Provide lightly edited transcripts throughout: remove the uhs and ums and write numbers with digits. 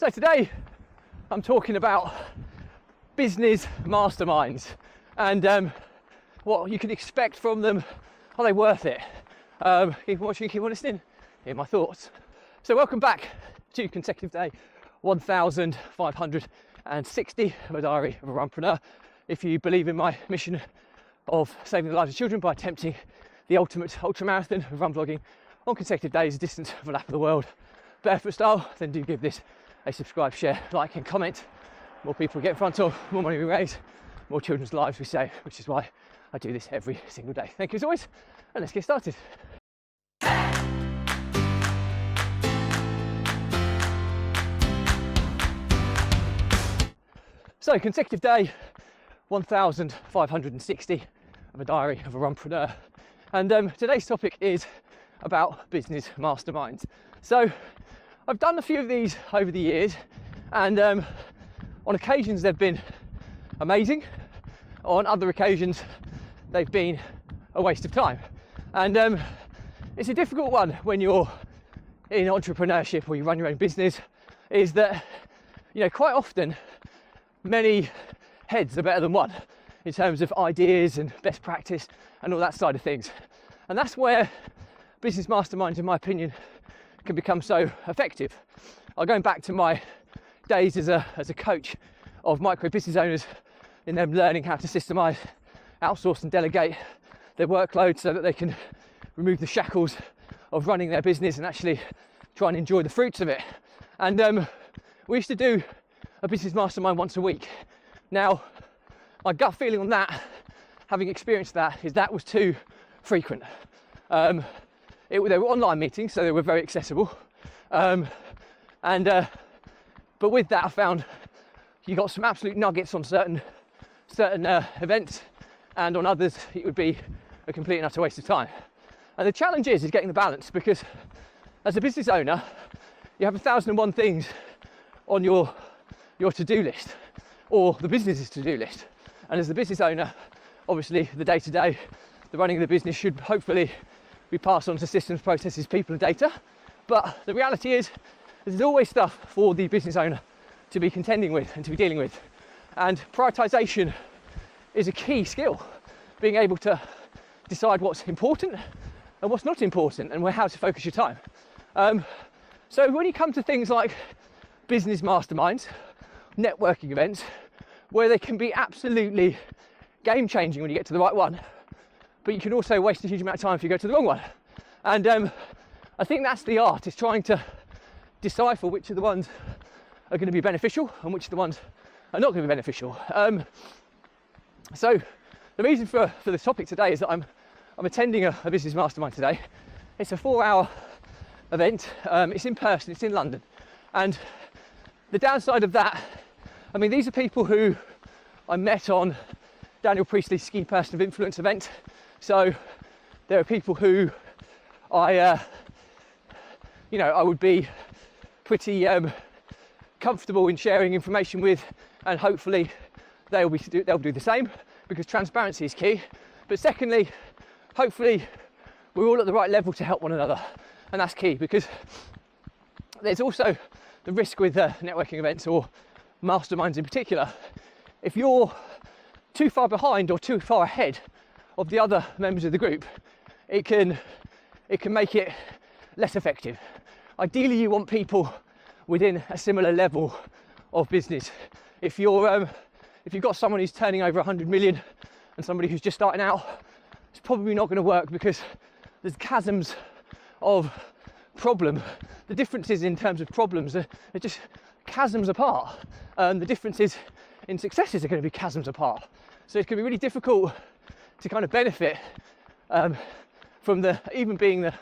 So today I'm talking about business masterminds and what you can expect from them. Are they worth it? Keep watching, keep on listening. Here are my thoughts. So welcome back to consecutive day 1560 of a diary of a runpreneur. If you believe in my mission of saving the lives of children by attempting the ultimate ultramarathon of run vlogging on consecutive days, a distance of a lap of the world, barefoot style, then do give this a subscribe, share, like and comment. More people we get in front of, more money we raise, more children's lives we save, which is why I do this every single day. Thank you as always, and let's get started. So consecutive day 1560 of a diary of a runpreneur, and today's topic is about business masterminds. So I've done a few of these over the years, and on occasions they've been amazing, on other occasions they've been a waste of time. And it's a difficult one when you're in entrepreneurship or you run your own business, is that, you know, quite often many heads are better than one in terms of ideas and best practice and all that side of things. And that's where business masterminds, in my opinion, can become so effective. Going back to my days as a coach of micro business owners, in them learning how to systemize, outsource and delegate their workload so that they can remove the shackles of running their business and actually try and enjoy the fruits of it. And we used to do a business mastermind once a week. Now, my gut feeling on that, having experienced that, is that was too frequent. They were online meetings, so they were very accessible. But with that, I found you got some absolute nuggets on certain events, and on others it would be a complete and utter waste of time. And the challenge is getting the balance, because as a business owner, you have 1,001 things on your to-do list, or the business's to-do list. And as the business owner, obviously the day-to-day, the running of the business should hopefully be passed on to systems, processes, people and data. But the reality is there's always stuff for the business owner to be contending with and to be dealing with. And prioritization is a key skill, being able to decide what's important and what's not important and how to focus your time. So when you come to things like business masterminds, networking events, where they can be absolutely game changing when you get to the right one, but you can also waste a huge amount of time if you go to the wrong one. And I think that's the art, is trying to decipher which of the ones are going to be beneficial and which of the ones are not going to be beneficial. So the reason for this topic today is that I'm attending a business mastermind today. It's a 4-hour event. It's in person, it's in London. And the downside of that, I mean, these are people who I met on Daniel Priestley's Ski Person of Influence event. So there are people who I would be pretty comfortable in sharing information with, and hopefully they'll do the same, because transparency is key. But secondly, hopefully we're all at the right level to help one another, and that's key, because there's also the risk with networking events or masterminds in particular. If you're too far behind or too far ahead of the other members of the group, it can make it less effective. Ideally, you want people within a similar level of business. If you've got someone who's turning over 100 million and somebody who's just starting out, it's probably not going to work, because there's chasms of problem. The differences in terms of problems are just chasms apart. The differences in successes are going to be chasms apart. So it's going to be really difficult to kind of benefit from even being the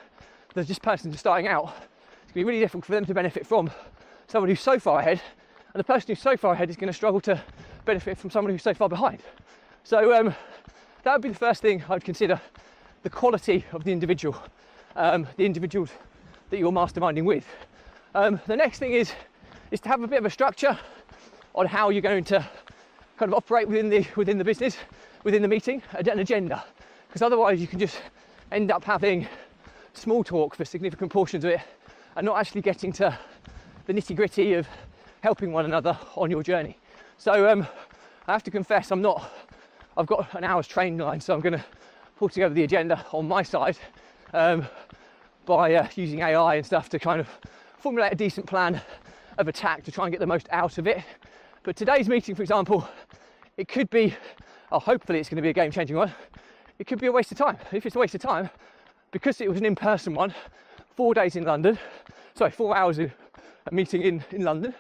just person just starting out. It's going to be really difficult for them to benefit from someone who's so far ahead, and the person who's so far ahead is going to struggle to benefit from someone who's so far behind. So that would be the first thing I'd consider, the quality of the individual, the individuals that you're masterminding with. The next thing is to have a bit of a structure on how you're going to kind of operate within the business, within the meeting, an agenda, because otherwise you can just end up having small talk for significant portions of it and not actually getting to the nitty gritty of helping one another on your journey. So I have to confess, I've got an hour's training line, so I'm going to pull together the agenda on my side by using AI and stuff to kind of formulate a decent plan of attack to try and get the most out of it. But today's meeting, for example, it could be, hopefully it's going to be a game-changing one. It could be a waste of time. If it's a waste of time, because it was an in-person one, 4 days in London, 4 hours of a meeting in London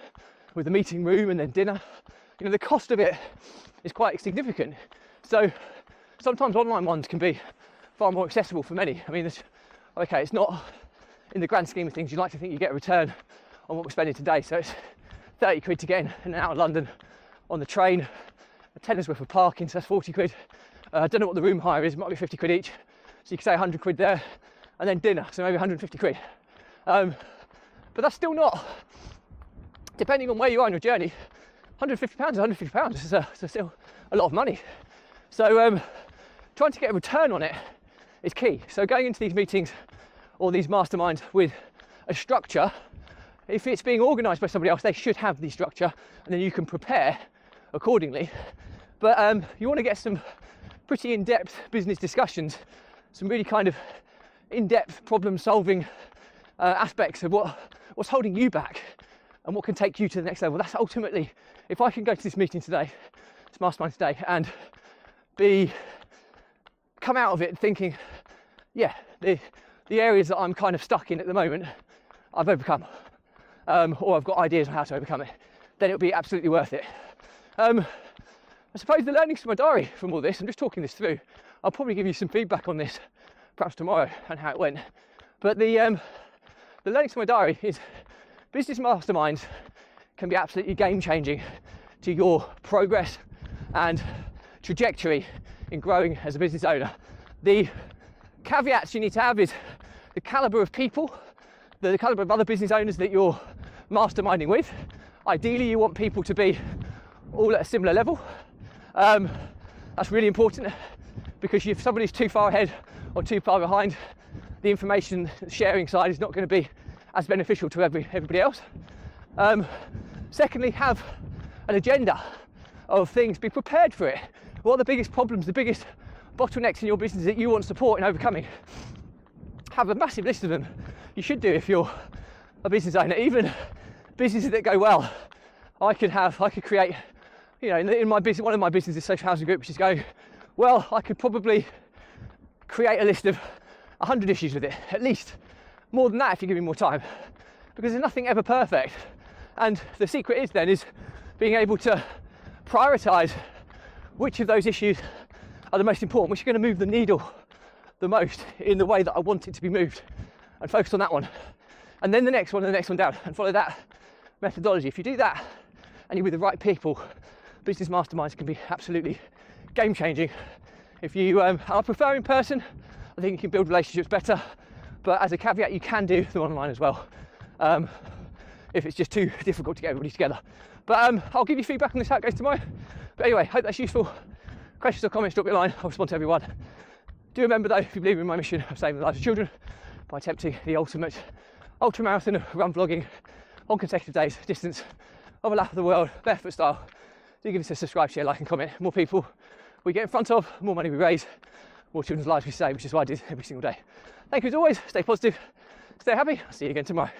with a meeting room and then dinner, the cost of it is quite significant. So sometimes online ones can be far more accessible for many. I mean, it's not, in the grand scheme of things, you'd like to think you get a return on what we're spending today. So it's 30 quid to get in and out of London on the train, a tenner's worth of parking, so that's 40 quid. I don't know what the room hire is, it might be 50 quid each. So you could say 100 quid there, and then dinner, so maybe 150 quid. But that's still not, depending on where you are on your journey, £150 is £150. It's still a lot of money. So trying to get a return on it is key. So going into these meetings or these masterminds with a structure, if it's being organised by somebody else, they should have the structure, and then you can prepare accordingly. But you want to get some pretty in-depth business discussions, some really kind of in-depth problem-solving aspects of what's holding you back and what can take you to the next level. That's ultimately, if I can go to this meeting today, this mastermind today, and come out of it thinking, yeah, the areas that I'm kind of stuck in at the moment, I've overcome, or I've got ideas on how to overcome it, then it'll be absolutely worth it. I suppose the learnings from my diary from all this, I'm just talking this through, I'll probably give you some feedback on this perhaps tomorrow and how it went. But the learnings from my diary is business masterminds can be absolutely game-changing to your progress and trajectory in growing as a business owner. The caveats you need to have is the caliber of people, the caliber of other business owners that you're masterminding with. Ideally, you want people to be all at a similar level. That's really important, because if somebody's too far ahead or too far behind, the information sharing side is not going to be as beneficial to everybody else. Secondly, have an agenda of things, be prepared for it. What are the biggest problems, the biggest bottlenecks in your business that you want support in overcoming? Have a massive list of them. You should do if you're a business owner. Even businesses that go well, I could create, in my business, one of my businesses, social housing group, which is going well, I could probably create a list of 100 issues with it, at least. More than that if you give me more time, because there's nothing ever perfect. And the secret is being able to prioritize which of those issues are the most important, which are going to move the needle the most in the way that I want it to be moved, and focus on that one. And then the next one and the next one down, and follow that methodology. If you do that and you're with the right people, business masterminds can be absolutely game changing. If you are prefer in person, I think you can build relationships better, but as a caveat, you can do them online as well, if it's just too difficult to get everybody together. But I'll give you feedback on this, how it goes tomorrow. But anyway, hope that's useful. Questions or comments, drop me a line, I'll respond to everyone. Do remember though, if you believe in my mission of saving the lives of children by attempting the ultimate ultra marathon of run vlogging on consecutive days, distance of a lap of the world, barefoot style, do give us a subscribe, share, like and comment. More people we get in front of, more money we raise, more children's lives we save, which is what I do every single day. Thank you as always, stay positive, stay happy, I'll see you again tomorrow.